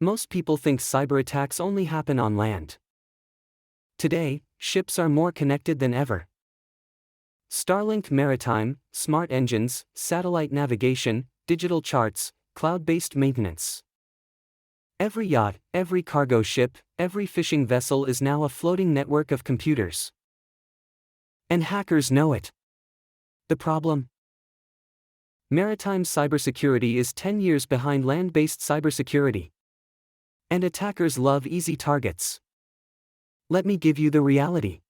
Most people think cyberattacks only happen on land. Today, ships are more connected than ever. Starlink Maritime, smart engines, satellite navigation, digital charts, cloud-based maintenance. Every yacht, every cargo ship, every fishing vessel is now a floating network of computers. And hackers know it. The problem? Maritime cybersecurity is 10 years behind land-based cybersecurity. And attackers love easy targets. Let me give you the reality.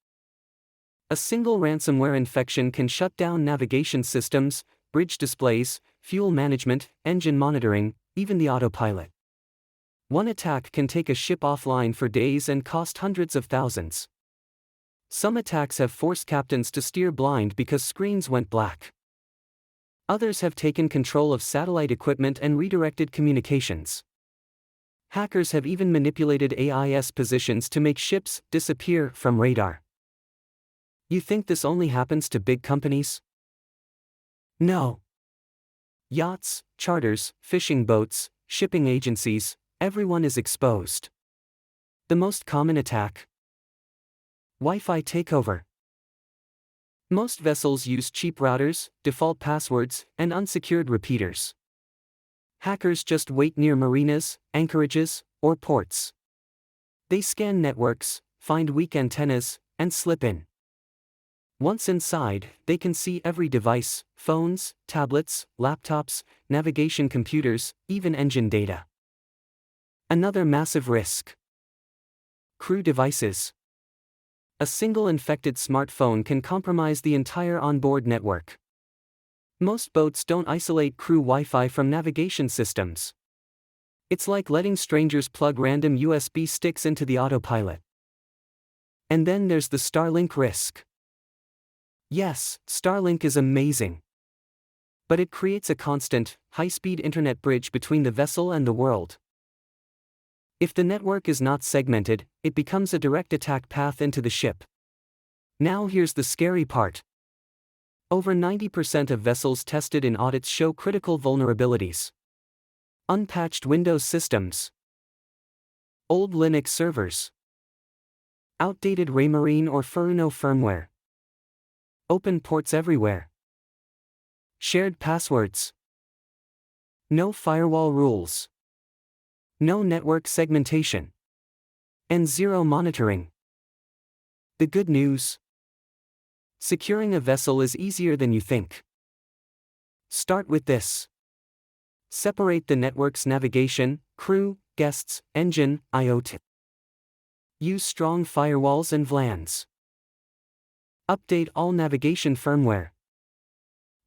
A single ransomware infection can shut down navigation systems, bridge displays, fuel management, engine monitoring, even the autopilot. One attack can take a ship offline for days and cost hundreds of thousands. Some attacks have forced captains to steer blind because screens went black. Others have taken control of satellite equipment and redirected communications. Hackers have even manipulated AIS positions to make ships disappear from radar. You think this only happens to big companies? No. Yachts, charters, fishing boats, shipping agencies, everyone is exposed. The most common attack? Wi-Fi takeover. Most vessels use cheap routers, default passwords, and unsecured repeaters. Hackers just wait near marinas, anchorages, or ports. They scan networks, find weak antennas, and slip in. Once inside, they can see every device, phones, tablets, laptops, navigation computers, even engine data. Another massive risk. Crew devices. A single infected smartphone can compromise the entire onboard network. Most boats don't isolate crew Wi-Fi from navigation systems. It's like letting strangers plug random USB sticks into the autopilot. And then there's the Starlink risk. Yes, Starlink is amazing. But it creates a constant, high-speed internet bridge between the vessel and the world. If the network is not segmented, it becomes a direct attack path into the ship. Now here's the scary part. Over 90% of vessels tested in audits show critical vulnerabilities. Unpatched Windows systems. Old Linux servers. Outdated Raymarine or Furuno firmware. Open ports everywhere. Shared passwords. No firewall rules. No network segmentation. And zero monitoring. The good news? Securing a vessel is easier than you think. Start with this. Separate the network's navigation, crew, guests, engine, IoT. Use strong firewalls and VLANs. Update all navigation firmware.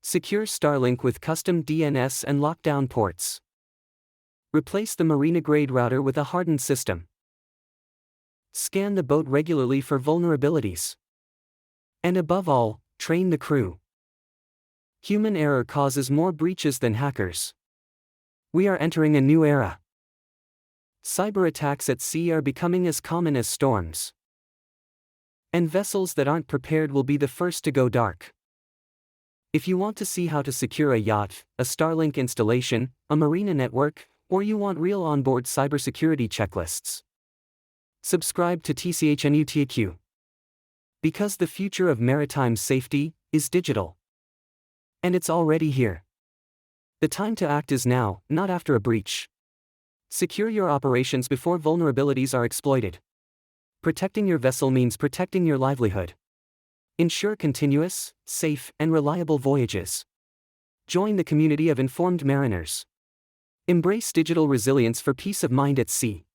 Secure Starlink with custom DNS and lockdown ports. Replace the marina-grade router with a hardened system. Scan the boat regularly for vulnerabilities. And above all, train the crew. Human error causes more breaches than hackers. We are entering a new era. Cyberattacks at sea are becoming as common as storms. And vessels that aren't prepared will be the first to go dark. If you want to see how to secure a yacht, a Starlink installation, a marina network, or you want real onboard cybersecurity checklists, subscribe to TECHNAUTIQ. Because the future of maritime safety is digital. And it's already here. The time to act is now, not after a breach. Secure your operations before vulnerabilities are exploited. Protecting your vessel means protecting your livelihood. Ensure continuous, safe, and reliable voyages. Join the community of informed mariners. Embrace digital resilience for peace of mind at sea.